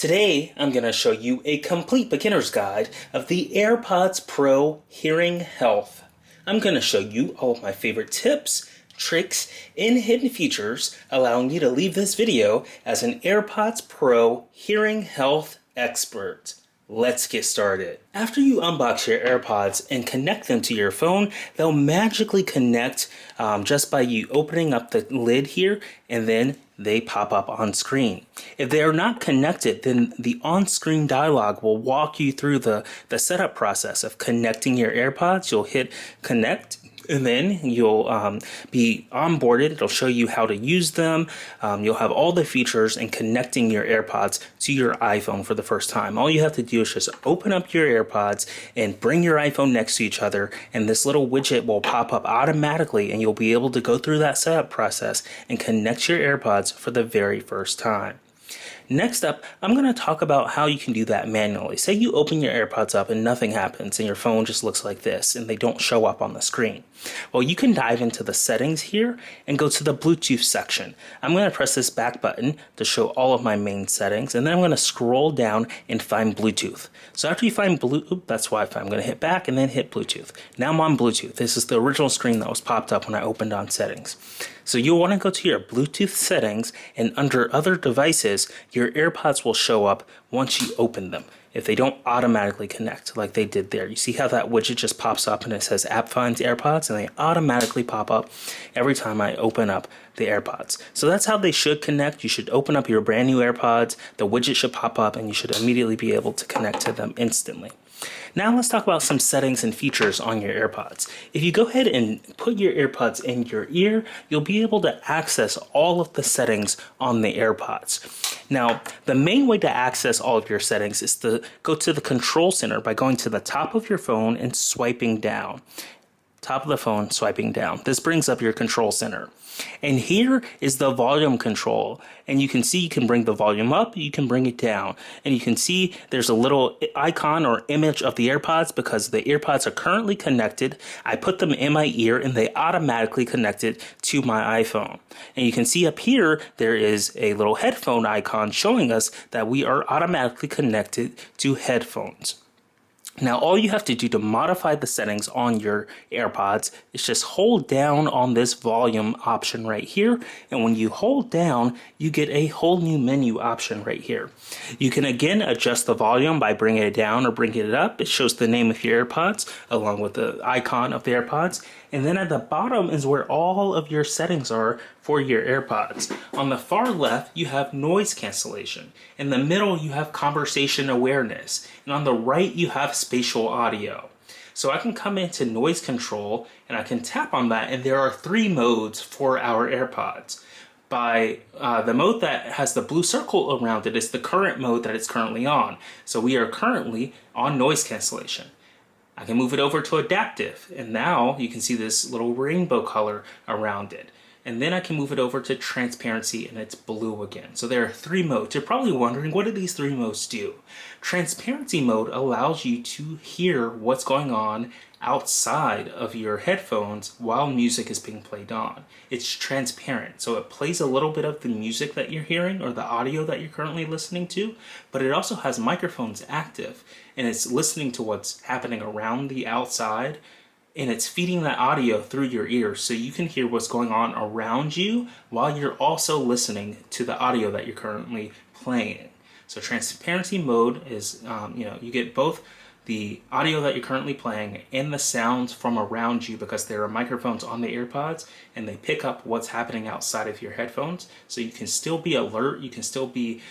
Today, I'm going to show you a complete beginner's guide of the AirPods Pro Hearing Health. I'm going to show you all of my favorite tips, tricks, and hidden features, allowing you to leave this video as an AirPods Pro Hearing Health expert. Let's get started. After you unbox your AirPods and connect them to your phone, they'll magically connect just by you opening up the lid here, and then they pop up on screen. If they are not connected, then the on-screen dialog will walk you through the setup process of connecting your AirPods. You'll hit connect, and then you'll be onboarded. It'll show you how to use them. You'll have all the features in connecting your AirPods to your iPhone for the first time. All you have to do is just open up your AirPods and bring your iPhone next to each other, and this little widget will pop up automatically, and you'll be able to go through that setup process and connect your AirPods for the very first time. Next up, I'm going to talk about how you can do that manually. Say you open your AirPods up and nothing happens and your phone just looks like this and they don't show up on the screen. Well, you can dive into the settings here and go to the Bluetooth section. I'm going to press this back button to show all of my main settings, and then I'm going to scroll down and find Bluetooth. So after you find Bluetooth, that's Wi-Fi. I'm going to hit back and then hit Bluetooth. Now I'm on Bluetooth. This is the original screen that was popped up when I opened on settings. So you'll want to go to your Bluetooth settings, and under other devices, your AirPods will show up once you open them, if they don't automatically connect like they did there. You see how that widget just pops up and it says AppFind AirPods, and they automatically pop up every time I open up the AirPods. So that's how they should connect. You should open up your brand new AirPods, the widget should pop up, and you should immediately be able to connect to them instantly. Now let's talk about some settings and features on your AirPods. If you go ahead and put your AirPods in your ear, you'll be able to access all of the settings on the AirPods. Now, the main way to access all of your settings is to go to the control center by going to the top of your phone and swiping down. Top of the phone, swiping down. This brings up your control center. And here is the volume control. And you can see you can bring the volume up, you can bring it down. And you can see there's a little icon or image of the AirPods because the AirPods are currently connected. I put them in my ear and they automatically connected to my iPhone. And you can see up here, there is a little headphone icon showing us that we are automatically connected to headphones. Now, all you have to do to modify the settings on your AirPods is just hold down on this volume option right here. And when you hold down, you get a whole new menu option right here. You can again adjust the volume by bringing it down or bringing it up. It shows the name of your AirPods along with the icon of the AirPods. And then at the bottom is where all of your settings are for your AirPods. On the far left, you have noise cancellation. In the middle, you have conversation awareness. And on the right, you have spatial audio. So I can come into noise control and I can tap on that, and there are 3 modes for our AirPods. By the mode that has the blue circle around it is the current mode that it's currently on. So we are currently on noise cancellation. I can move it over to adaptive, and now you can see this little rainbow color around it. And then I can move it over to transparency, and it's blue again. So there are 3 modes. You're probably wondering, what do these 3 modes do? Transparency mode allows you to hear what's going on outside of your headphones while music is being played on. It's transparent, so it plays a little bit of the music that you're hearing or the audio that you're currently listening to, but it also has microphones active, and it's listening to what's happening around the outside, and it's feeding that audio through your ears so you can hear what's going on around you while you're also listening to the audio that you're currently playing. So transparency mode is, you get both the audio that you're currently playing and the sounds from around you because there are microphones on the AirPods and they pick up what's happening outside of your headphones. So you can still be alert, you can still be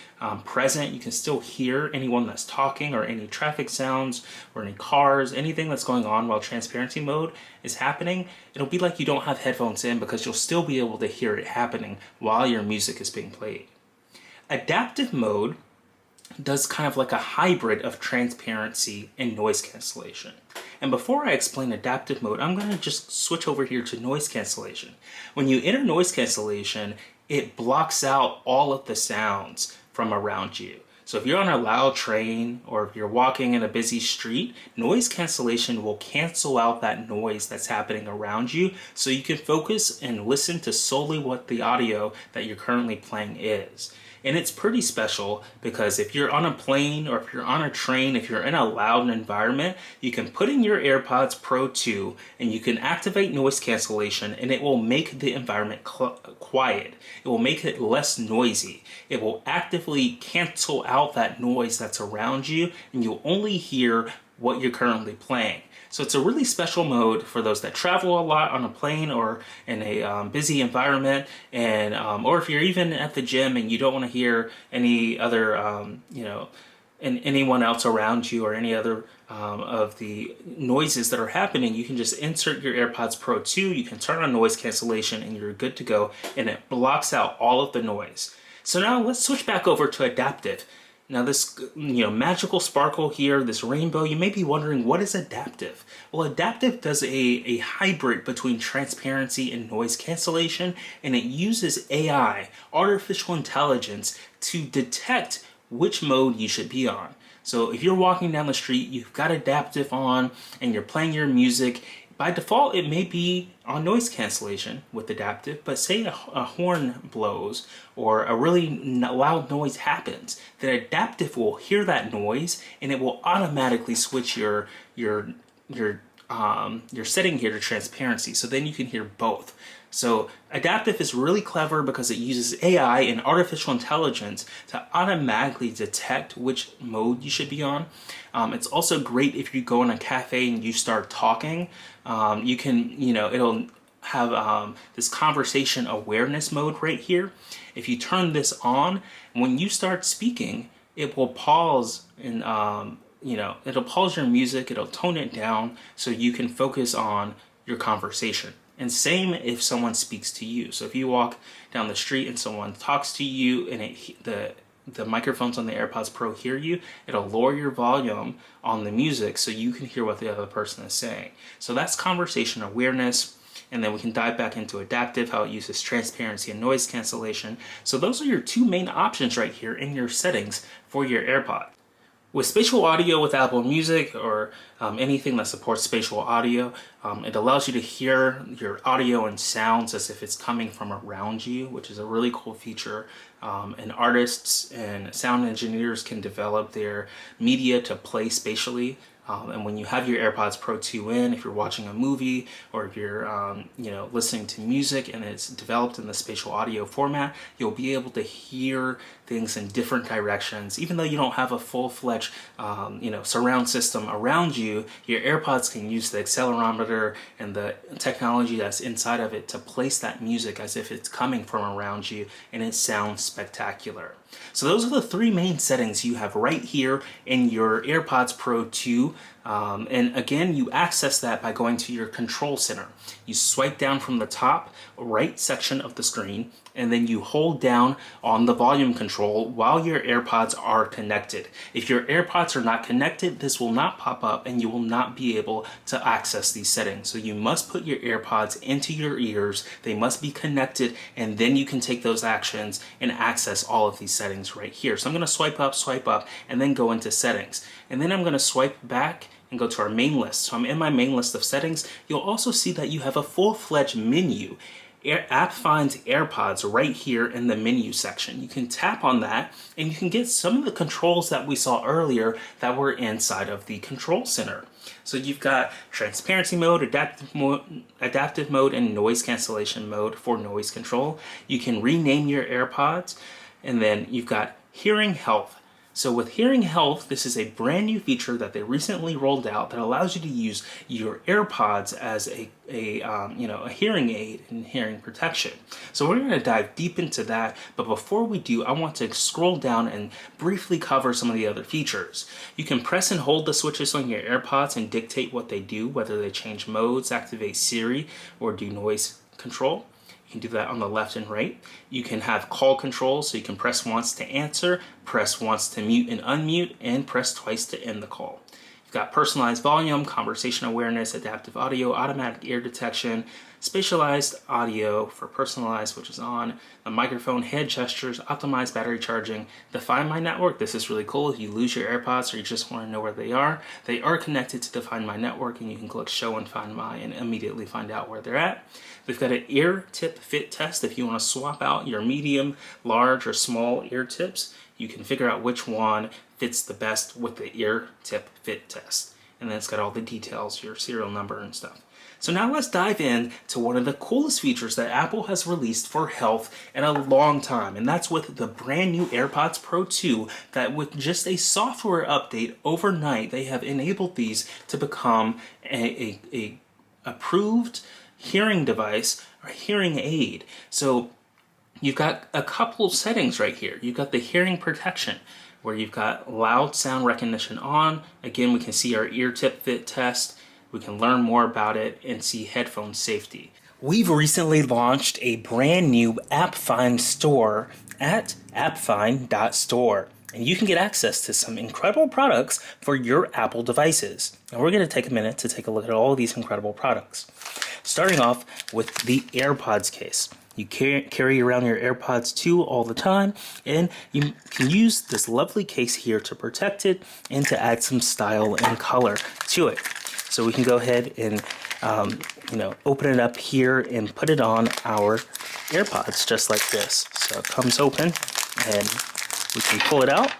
present, you can still hear anyone that's talking or any traffic sounds or any cars, anything that's going on while transparency mode is happening. It'll be like you don't have headphones in because you'll still be able to hear it happening while your music is being played. Adaptive mode does kind of like a hybrid of transparency and noise cancellation. And before I explain adaptive mode, I'm going to just switch over here to noise cancellation. When you enter noise cancellation, it blocks out all of the sounds from around you. So if you're on a loud train or if you're walking in a busy street, noise cancellation will cancel out that noise that's happening around you so you can focus and listen to solely what the audio that you're currently playing is. And it's pretty special because if you're on a plane or if you're on a train, if you're in a loud environment, you can put in your AirPods Pro 2 and you can activate noise cancellation, and it will make the environment quiet. It will make it less noisy. It will actively cancel out that noise that's around you, and you'll only hear what you're currently playing. So it's a really special mode for those that travel a lot on a plane or in a busy environment, and or if you're even at the gym and you don't want to hear any other anyone else around you or any other of the noises that are happening. You can just insert your AirPods Pro 2, you can turn on noise cancellation, and you're good to go, and it blocks out all of the noise. So now let's switch back over to adaptive. Now this, magical sparkle here, this rainbow, you may be wondering, what is adaptive? Well, adaptive does a hybrid between transparency and noise cancellation, and it uses AI, artificial intelligence, to detect which mode you should be on. So if you're walking down the street, you've got adaptive on, and you're playing your music, by default, it may be on noise cancellation with adaptive, but say a horn blows or a really loud noise happens, then adaptive will hear that noise and it will automatically switch your setting here to transparency. So then you can hear both. So adaptive is really clever because it uses AI and artificial intelligence to automatically detect which mode you should be on. It's also great if you go in a cafe and you start talking. You can, it'll have this conversation awareness mode right here. If you turn this on, when you start speaking, it will pause and it'll pause your music, it'll tone it down so you can focus on your conversation. And same if someone speaks to you. So if you walk down the street and someone talks to you and the microphones on the AirPods Pro hear you, it'll lower your volume on the music so you can hear what the other person is saying. So that's conversation awareness. And then we can dive back into adaptive, how it uses transparency and noise cancellation. So those are your two main options right here in your settings for your AirPods. With spatial audio with Apple Music or anything that supports spatial audio, it allows you to hear your audio and sounds as if it's coming from around you, which is a really cool feature. And artists and sound engineers can develop their media to play spatially. And when you have your AirPods Pro 2 in, if you're watching a movie or if you're listening to music and it's developed in the spatial audio format, you'll be able to hear things in different directions. Even though you don't have a full-fledged surround system around you, your AirPods can use the accelerometer and the technology that's inside of it to place that music as if it's coming from around you, and it sounds spectacular. So those are the three main settings you have right here in your AirPods Pro 2. And again, you access that by going to your control center. You swipe down from the top right section of the screen, and then you hold down on the volume control while your AirPods are connected. If your AirPods are not connected, this will not pop up and you will not be able to access these settings. So you must put your AirPods into your ears, they must be connected, and then you can take those actions and access all of these settings right here. So I'm gonna swipe up, and then go into settings. And then I'm gonna swipe back and go to our main list. So I'm in my main list of settings. You'll also see that you have a full-fledged menu. AppFind AirPods right here in the menu section. You can tap on that and you can get some of the controls that we saw earlier that were inside of the control center. So you've got transparency mode, adaptive mode, and noise cancellation mode for noise control. You can rename your AirPods, and then you've got hearing health. So with Hearing Health, this is a brand new feature that they recently rolled out that allows you to use your AirPods as a hearing aid and hearing protection. So we're going to dive deep into that, but before we do, I want to scroll down and briefly cover some of the other features. You can press and hold the switches on your AirPods and dictate what they do, whether they change modes, activate Siri, or do noise control. You can do that on the left and right. You can have call control, so you can press once to answer, press once to mute and unmute, and press twice to end the call. You've got personalized volume, conversation awareness, adaptive audio, automatic ear detection, spatialized audio for personalized, which is on, the microphone, head gestures, optimized battery charging, the Find My Network. This is really cool. If you lose your AirPods or you just want to know where they are connected to the Find My Network, and you can click Show and Find My and immediately find out where they're at. We've got an ear tip fit test. If you want to swap out your medium, large, or small ear tips, you can figure out which one fits the best with the ear tip fit test. And then it's got all the details, your serial number and stuff. So now let's dive in to one of the coolest features that Apple has released for health in a long time, and that's with the brand new AirPods Pro 2, that with just a software update overnight, they have enabled these to become a approved hearing device or hearing aid. So you've got a couple settings right here. You've got the hearing protection, where you've got loud sound recognition on. Again, we can see our ear tip fit test. We can learn more about it and see headphone safety. We've recently launched a brand new AppFind Store at appfind.store. And you can get access to some incredible products for your Apple devices. And we're going to take a minute to take a look at all of these incredible products. Starting off with the AirPods case. You carry around your AirPods 2 all the time, and you can use this lovely case here to protect it and to add some style and color to it. So we can go ahead and open it up here and put it on our AirPods just like this. So it comes open and we can pull it out,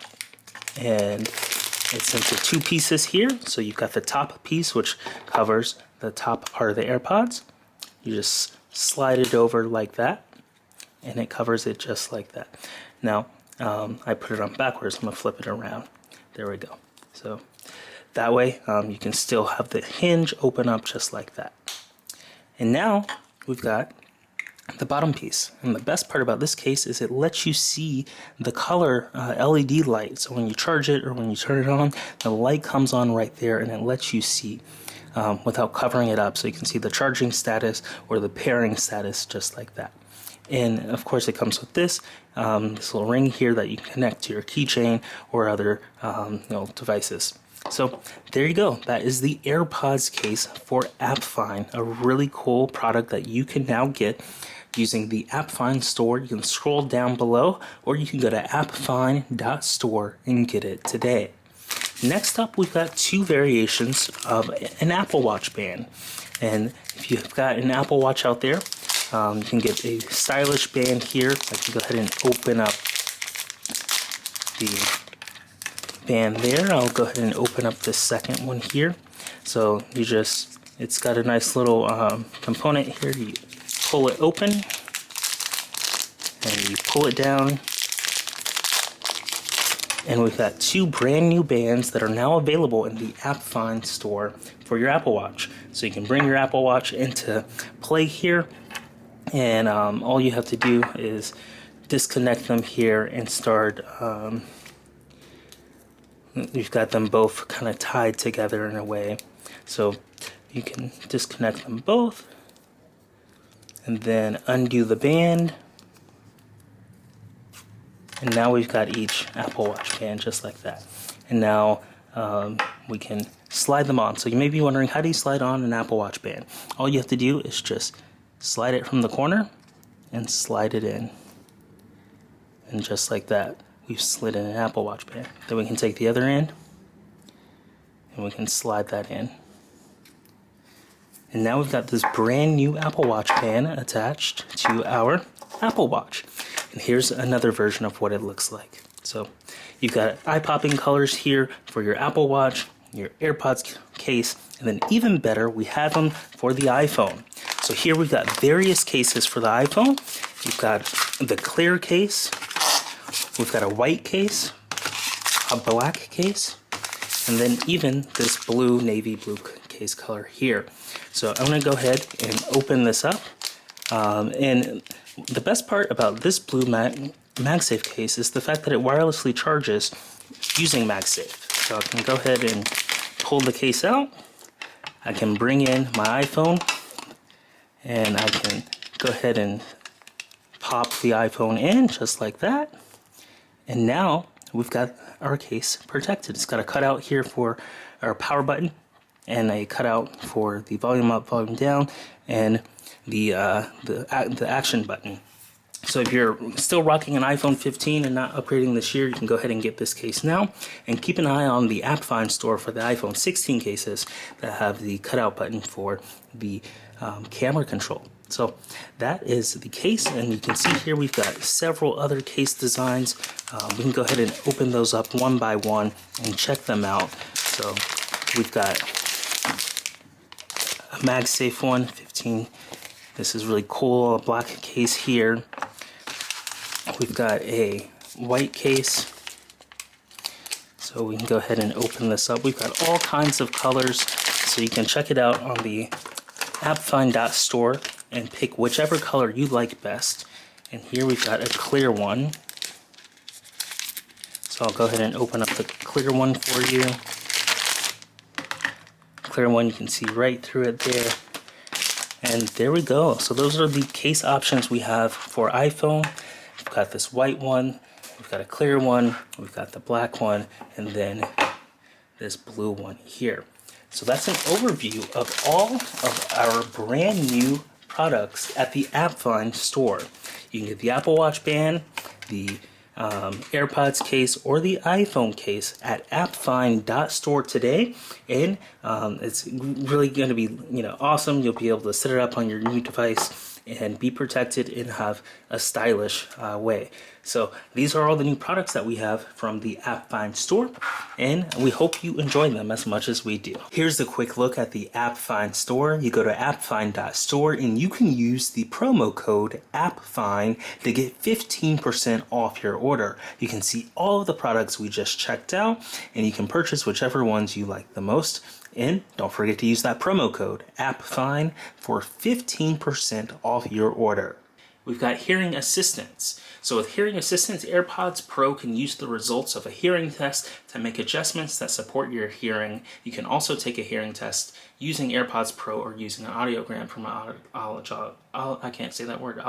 and it's into two pieces here. So you've got the top piece, which covers the top part of the AirPods. You just slide it over like that, and it covers it just like that. Now, I put it on backwards. I'm going to flip it around. There we go. So that way, you can still have the hinge open up just like that. And now we've got the bottom piece. And the best part about this case is it lets you see the color LED light. So when you charge it or when you turn it on, the light comes on right there, and it lets you see without covering it up. So you can see the charging status or the pairing status just like that. And of course it comes with this little ring here that you can connect to your keychain or other devices. So there you go. That is the AirPods case for AppFind, a really cool product that you can now get using the AppFind Store. You can scroll down below, or you can go to appfind.store and get it today. Next up, we've got two variations of an Apple Watch band. And if you've got an Apple Watch out there, you can get a stylish band here. I can go ahead and open up the band there. I'll go ahead and open up the second one here. So it's got a nice little component here. You pull it open and you pull it down, and we've got two brand new bands that are now available in the AppFind Store for your Apple Watch. So you can bring your Apple Watch into play here, and all you have to do is disconnect them here and start. You've got them both kind of tied together in a way, so you can disconnect them both and then undo the band, and now we've got each Apple Watch band just like that. And now we can slide them on. So you may be wondering, how do you slide on an Apple Watch band? All you have to do is just slide it from the corner and slide it in, and just like that, we've slid in an Apple Watch band. Then we can take the other end and we can slide that in. And now we've got this brand new Apple Watch band attached to our Apple Watch. And here's another version of what it looks like. So you've got eye-popping colors here for your Apple Watch, your AirPods case, and then even better, we have them for the iPhone. So here we've got various cases for the iPhone. We've got the clear case, we've got a white case, a black case, and then even this blue, navy blue case color here. So I'm going to go ahead and open this up. And the best part about this blue MagSafe case is the fact that it wirelessly charges using MagSafe. So I can go ahead and pull the case out. I can bring in my iPhone, and I can go ahead and pop the iPhone in just like that. And now we've got our case protected. It's got a cutout here for our power button and a cutout for the volume up, volume down, and the action button. So if you're still rocking an iPhone 15 and not upgrading this year, you can go ahead and get this case now. And keep an eye on the AppFind Store for the iPhone 16 cases that have the cutout button for the camera control. So that is the case, and you can see here we've got several other case designs. We can go ahead and open those up one by one and check them out. So we've got a MagSafe one, 15. This is really cool, a black case here. We've got a white case, so we can go ahead and open this up. We've got all kinds of colors, so you can check it out on the AppFind.store and pick whichever color you like best. And here we've got a clear one, so I'll go ahead and open up the clear one for you. Clear one, you can see right through it there. And there we go. So those are the case options we have for iPhone. We've got this white one, we've got a clear one, we've got the black one, and then this blue one here. So that's an overview of all of our brand new products at the AppFind Store. You can get the Apple Watch band, the AirPods case, or the iPhone case at AppFind.store today, and it's really going to be awesome. You'll be able to set it up on your new device and be protected and have a stylish way. So these are all the new products that we have from the AppFind Store, and we hope you enjoy them as much as we do. Here's a quick look at the AppFind Store. You go to appfind.store and you can use the promo code AppFind to get 15% off your order. You can see all of the products we just checked out, and you can purchase whichever ones you like the most. And don't forget to use that promo code AppFind for 15% off your order. We've got hearing assistance. So with hearing assistance, AirPods Pro can use the results of a hearing test to make adjustments that support your hearing. You can also take a hearing test using AirPods Pro or using an audiogram from I can't say that word.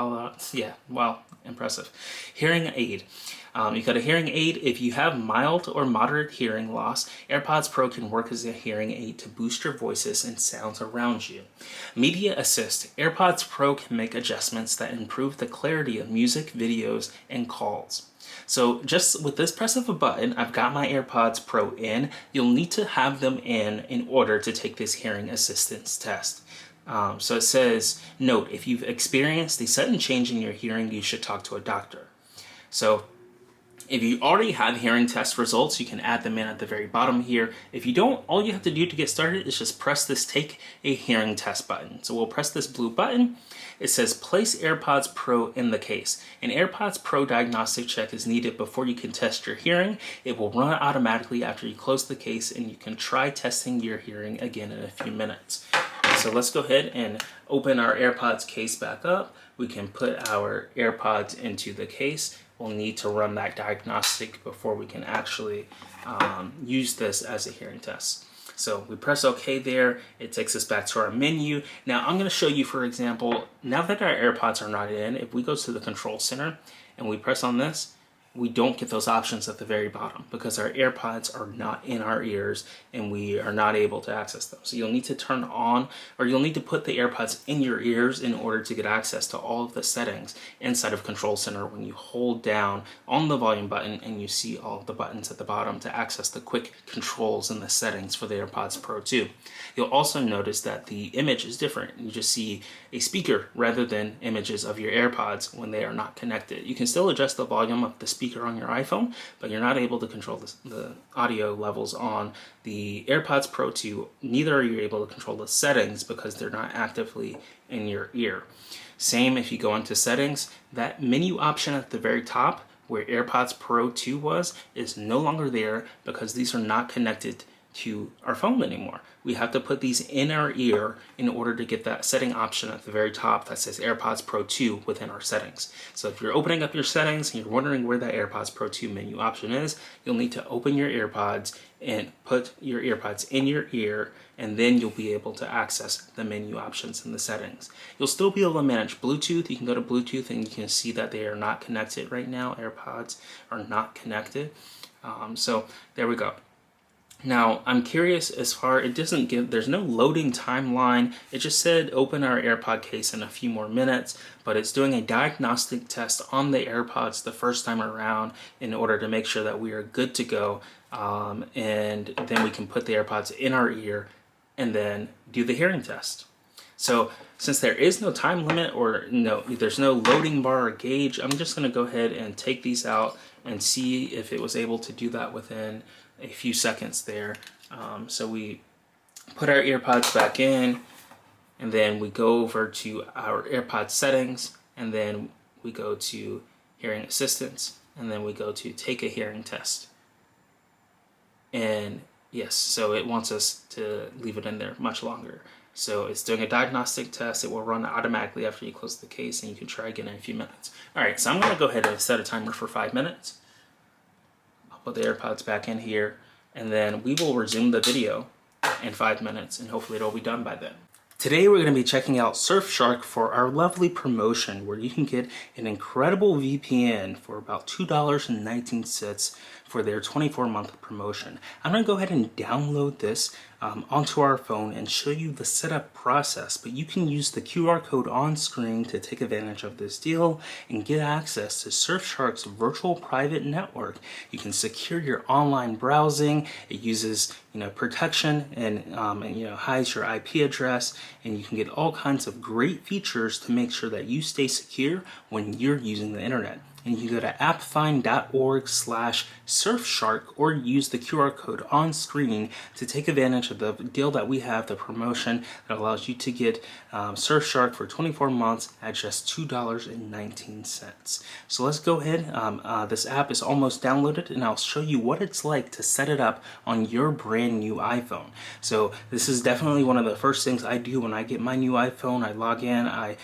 Yeah, wow, impressive. Hearing aid. You've got a hearing aid. If you have mild or moderate hearing loss, AirPods Pro can work as a hearing aid to boost your voices and sounds around you. Media Assist. AirPods Pro can make adjustments that improve the clarity of music, videos, and calls. So just with this press of a button, I've got my AirPods Pro in. You'll need to have them in order to take this hearing assistance test. So it says, note, if you've experienced a sudden change in your hearing, you should talk to a doctor. So if you already have hearing test results, you can add them in at the very bottom here. If you don't, all you have to do to get started is just press this Take a Hearing Test button. So we'll press this blue button. It says place AirPods Pro in the case. An AirPods Pro diagnostic check is needed before you can test your hearing. It will run automatically after you close the case, and you can try testing your hearing again in a few minutes. So let's go ahead and open our AirPods case back up. We can put our AirPods into the case. We'll need to run that diagnostic before we can actually use this as a hearing test. So we press OK there. It takes us back to our menu. Now I'm going to show you, for example, now that our AirPods are not in, if we go to the control center and we press on this, we don't get those options at the very bottom because our AirPods are not in our ears and we are not able to access them. So you'll need to turn on, or you'll need to put the AirPods in your ears in order to get access to all of the settings inside of Control Center when you hold down on the volume button and you see all of the buttons at the bottom to access the quick controls and the settings for the AirPods Pro 2. You'll also notice that the image is different. You just see a speaker rather than images of your AirPods when they are not connected. You can still adjust the volume of the speaker on your iPhone, but you're not able to control the audio levels on the AirPods Pro 2. Neither are you able to control the settings because they're not actively in your ear. Same if you go into settings, that menu option at the very top where AirPods Pro 2 was is no longer there because these are not connected to our phone anymore. We have to put these in our ear in order to get that setting option at the very top that says AirPods Pro 2 within our settings. So if you're opening up your settings and you're wondering where that AirPods Pro 2 menu option is, you'll need to open your AirPods and put your AirPods in your ear, and then you'll be able to access the menu options in the settings. You'll still be able to manage Bluetooth. You can go to Bluetooth and you can see that they are not connected right now. AirPods are not connected. So there we go. Now, I'm curious it doesn't give, there's no loading timeline. It just said open our AirPod case in a few more minutes, but it's doing a diagnostic test on the AirPods the first time around in order to make sure that we are good to go. And then we can put the AirPods in our ear and then do the hearing test. So since there is no time limit or there's no loading bar or gauge, I'm just gonna go ahead and take these out and see if it was able to do that within a few seconds there. So we put our AirPods back in, and then we go over to our AirPods settings, and then we go to hearing assistance, and then we go to take a hearing test. And yes, so it wants us to leave it in there much longer. So it's doing a diagnostic test. It will run automatically after you close the case, and you can try again in a few minutes. All right, so I'm gonna go ahead and set a timer for 5 minutes. Put the AirPods back in here, and then we will resume the video in 5 minutes, and hopefully it'll be done by then. Today we're going to be checking out Surfshark for our lovely promotion where you can get an incredible VPN for about $2.19 for their 24-month promotion. I'm going to go ahead and download this onto our phone and show you the setup process, but you can use the QR code on screen to take advantage of this deal and get access to Surfshark's virtual private network. You can secure your online browsing. It uses protection and hides your IP address, and you can get all kinds of great features to make sure that you stay secure when you're using the internet. And you can go to appfind.org/Surfshark or use the QR code on screen to take advantage of the deal that we have, the promotion that allows you to get Surfshark for 24 months at just $2.19. So let's go ahead. This app is almost downloaded, and I'll show you what it's like to set it up on your brand new iPhone. So this is definitely one of the first things I do when I get my new iPhone. I log in, I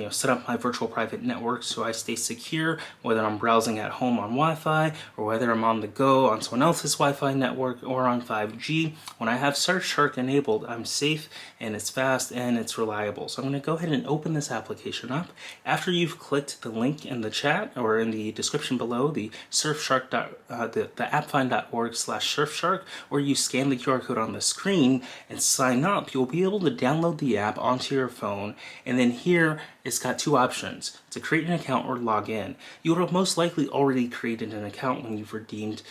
set up my virtual private network so I stay secure, whether I'm browsing at home on Wi-Fi or whether I'm on the go on someone else's Wi-Fi network or on 5G. When I have Surfshark enabled, I'm safe and it's fast and it's reliable. So I'm going to go ahead and open this application up. After you've clicked the link in the chat or in the description below, the Surfshark the appfind.org/Surfshark, or you scan the QR code on the screen and sign up, you'll be able to download the app onto your phone. And then here it's got two options: to create an account or log in. You would have most likely already created an account when you've redeemed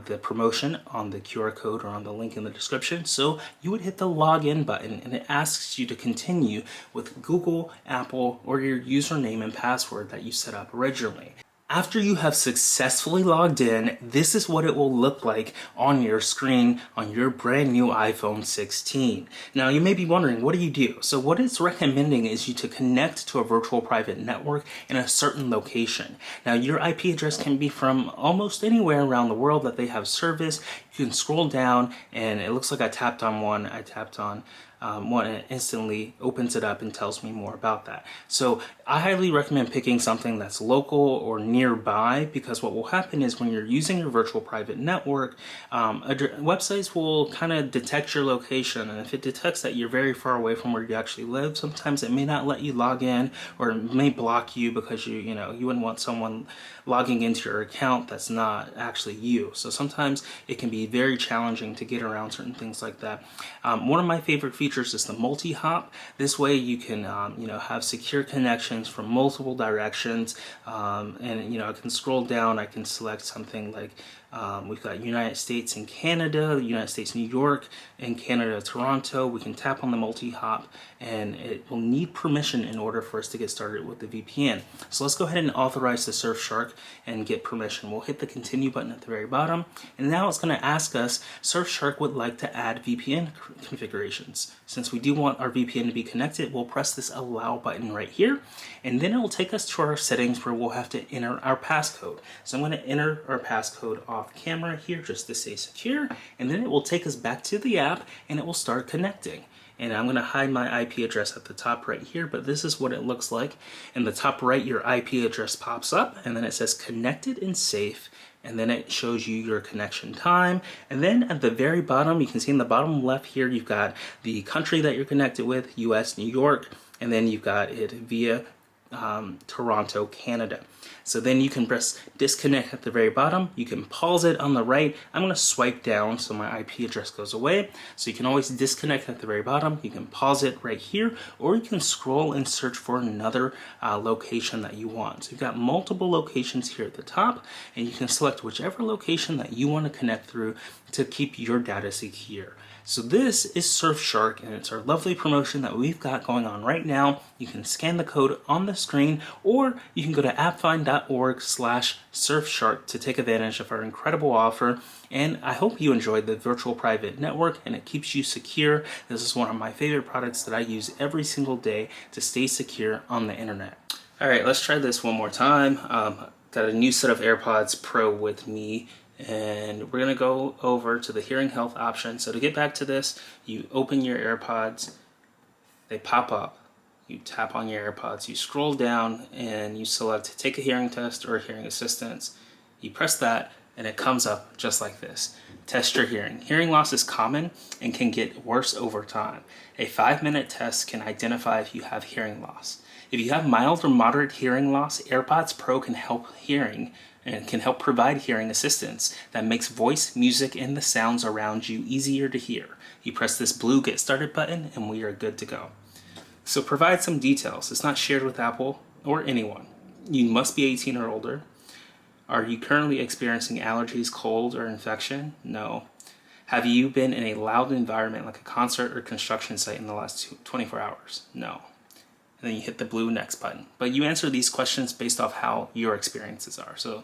the promotion on the QR code or on the link in the description. So you would hit the login button, and it asks you to continue with Google, Apple, or your username and password that you set up originally. After you have successfully logged in, this is what it will look like on your screen on your brand new iPhone 16. Now you may be wondering, what do you do? So what it's recommending is you to connect to a virtual private network in a certain location. Now your IP address can be from almost anywhere around the world that they have service. You can scroll down, and it looks like I tapped on one. I tapped on one, and it instantly opens it up and tells me more about that. So I highly recommend picking something that's local or nearby, because what will happen is when you're using your virtual private network, websites will kind of detect your location, and if it detects that you're very far away from where you actually live, sometimes it may not let you log in, or it may block you because you wouldn't want someone logging into your account that's not actually you. So sometimes it can be very challenging to get around certain things like that. One of my favorite features is the multi-hop. This way you can have secure connections from multiple directions, and I can scroll down. I can select something like we've got United States and Canada, United States, New York, and Canada, Toronto. We can tap on the multi-hop, and it will need permission in order for us to get started with the VPN. So let's go ahead and authorize the Surfshark and get permission. We'll hit the continue button at the very bottom, and now it's going to ask us, Surfshark would like to add VPN configurations. Since we do want our VPN to be connected, we'll press this allow button right here, and then it will take us to our settings where we'll have to enter our passcode. So I'm going to enter our passcode off camera here just to stay secure, and then it will take us back to the app and it will start connecting. And I'm going to hide my IP address at the top right here, but this is what it looks like. In the top right, your IP address pops up, and then it says connected and safe, and then it shows you your connection time. And then at the very bottom, you can see in the bottom left here, you've got the country that you're connected with, US, New York, and then you've got it via Toronto, Canada. So then you can press disconnect at the very bottom. You can pause it on the right. I'm going to swipe down so my IP address goes away. So you can always disconnect at the very bottom. You can pause it right here, or you can scroll and search for another location that you want. So you've got multiple locations here at the top, and you can select whichever location that you want to connect through to keep your data secure. So this is Surfshark, and it's our lovely promotion that we've got going on right now. You can scan the code on the screen, or you can go to appfind.org/Surfshark to take advantage of our incredible offer. And I hope you enjoyed the virtual private network and it keeps you secure. This is one of my favorite products that I use every single day to stay secure on the internet. All right, let's try this one more time. Got a new set of AirPods Pro with me, and we're gonna go over to the hearing health option. So to get back to this, you open your AirPods, they pop up, you tap on your AirPods, you scroll down and you select take a hearing test or hearing assistance. You press that and it comes up just like this. Test your hearing. Hearing loss is common and can get worse over time. A 5-minute test can identify if you have hearing loss. If you have mild or moderate hearing loss, AirPods Pro can help hearing and can help provide hearing assistance that makes voice, music, and the sounds around you easier to hear. You press this blue Get Started button and we are good to go. So provide some details. It's not shared with Apple or anyone. You must be 18 or older. Are you currently experiencing allergies, cold, or infection? No. Have you been in a loud environment like a concert or construction site in the last 24 hours? No. And then you hit the blue Next button. But you answer these questions based off how your experiences are. So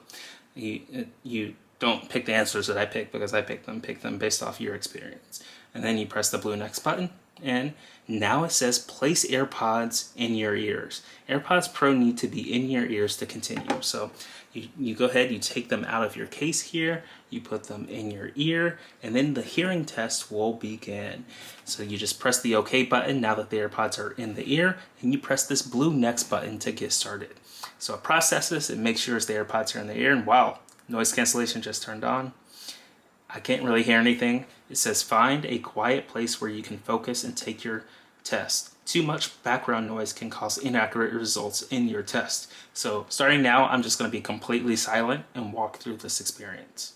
you don't pick the answers that I pick because I pick them based off your experience. And then you press the blue Next button, and now it says place AirPods in your ears. AirPods Pro need to be in your ears to continue. So you go ahead, you take them out of your case here, you put them in your ear, and then the hearing test will begin. So you just press the OK button now that the AirPods are in the ear, and you press this blue Next button to get started. So it processes, it makes sure the AirPods are in the ear, and wow, noise cancellation just turned on. I can't really hear anything. It says find a quiet place where you can focus and take your test. Too much background noise can cause inaccurate results in your test. So starting now, I'm just going to be completely silent and walk through this experience.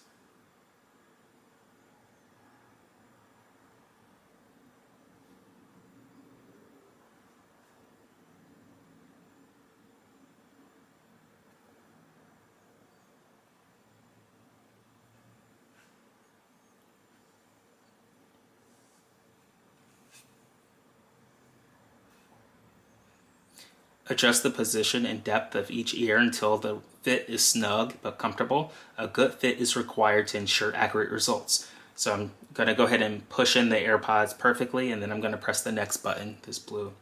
Adjust the position and depth of each ear until the fit is snug but comfortable. A good fit is required to ensure accurate results. So I'm going to go ahead and push in the AirPods perfectly, and then I'm going to press the next button, this blue.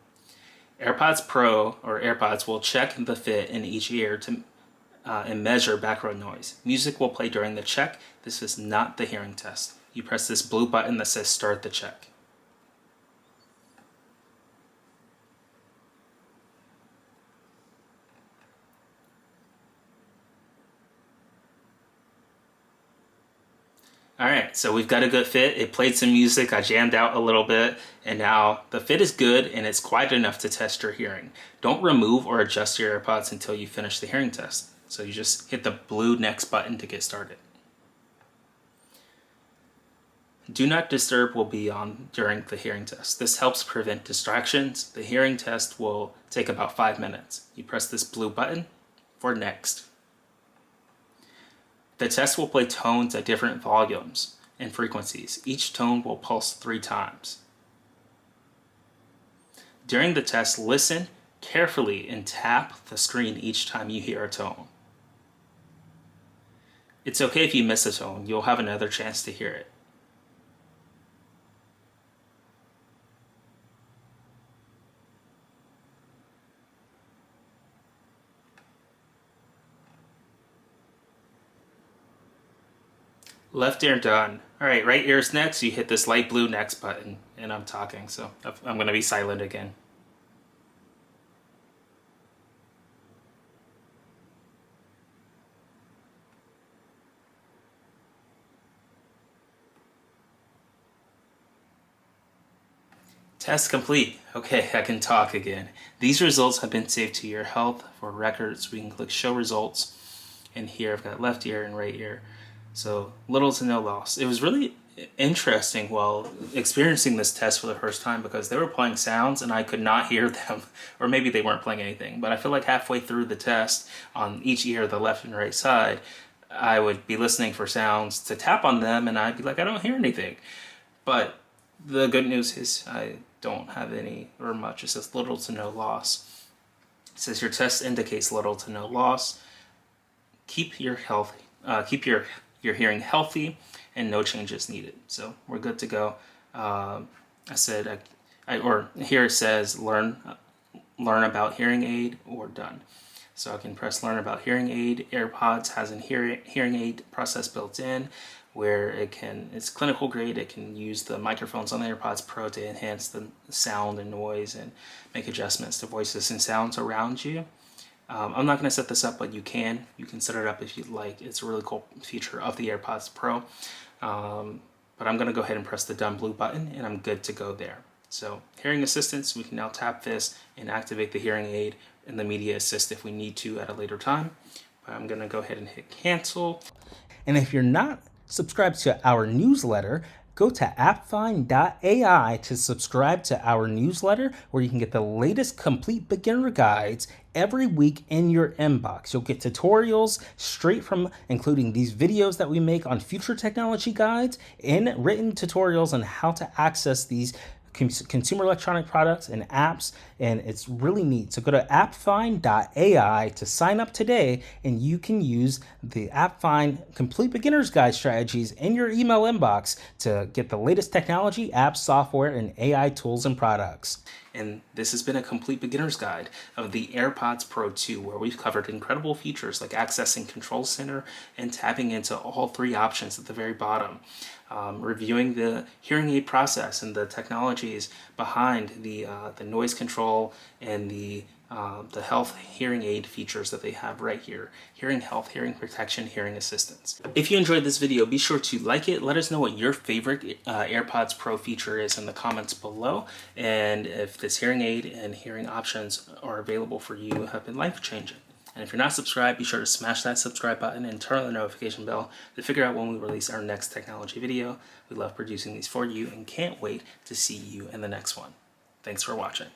AirPods Pro or AirPods will check the fit in each ear and measure background noise. Music will play during the check. This is not the hearing test. You press this blue button that says start the check. Alright, so we've got a good fit. It played some music, I jammed out a little bit, and now the fit is good and it's quiet enough to test your hearing. Don't remove or adjust your AirPods until you finish the hearing test. So you just hit the blue Next button to get started. Do Not Disturb will be on during the hearing test. This helps prevent distractions. The hearing test will take about 5 minutes. You press this blue button for Next. The test will play tones at different volumes and frequencies. Each tone will pulse 3 times. During the test, listen carefully and tap the screen each time you hear a tone. It's okay if you miss a tone. You'll have another chance to hear it. Left ear done. Alright, right ear's next. You hit this light blue Next button. And I'm talking, so I'm going to be silent again. Test complete. Okay, I can talk again. These results have been saved to your health for records. We can click show results. And here I've got left ear and right ear. So little to no loss. It was really interesting while experiencing this test for the first time because they were playing sounds and I could not hear them. Or maybe they weren't playing anything. But I feel like halfway through the test on each ear, the left and right side, I would be listening for sounds to tap on them and I'd be like, I don't hear anything. But the good news is I don't have any or much. It says little to no loss. It says your test indicates little to no loss. Keep your hearing healthy and no changes needed. So we're good to go. Here it says learn about hearing aid or done. So I can press learn about hearing aid. AirPods has a hearing aid process built in where it's clinical grade. It can use the microphones on the AirPods Pro to enhance the sound and noise and make adjustments to voices and sounds around you. I'm not going to set this up, but you can set it up if you'd like. It's a really cool feature of the AirPods Pro. But I'm going to go ahead and press the done blue button and I'm good to go there. So hearing assistance, we can now tap this and activate the hearing aid and the media assist if we need to at a later time. But I'm going to go ahead and hit cancel. And if you're not subscribed to our newsletter, go to appfind.ai to subscribe to our newsletter where you can get the latest complete beginner guides every week in your inbox. You'll get tutorials straight from including these videos that we make on future technology guides and written tutorials on how to access these consumer electronic products and apps, and it's really neat. So go to appfind.ai to sign up today, and you can use the AppFind Complete Beginner's Guide strategies in your email inbox to get the latest technology, apps, software, and AI tools and products. And this has been a complete beginner's guide of the AirPods Pro 2, where we've covered incredible features like accessing Control Center and tapping into all three options at the very bottom. Reviewing the hearing aid process and the technologies behind the noise control and the health hearing aid features that they have right here. Hearing health, hearing protection, hearing assistance. If you enjoyed this video, be sure to like it. Let us know what your favorite AirPods Pro feature is in the comments below. And if this hearing aid and hearing options are available for you, have been life-changing. And if you're not subscribed, be sure to smash that subscribe button and turn on the notification bell to figure out when we release our next technology video. We love producing these for you and can't wait to see you in the next one. Thanks for watching.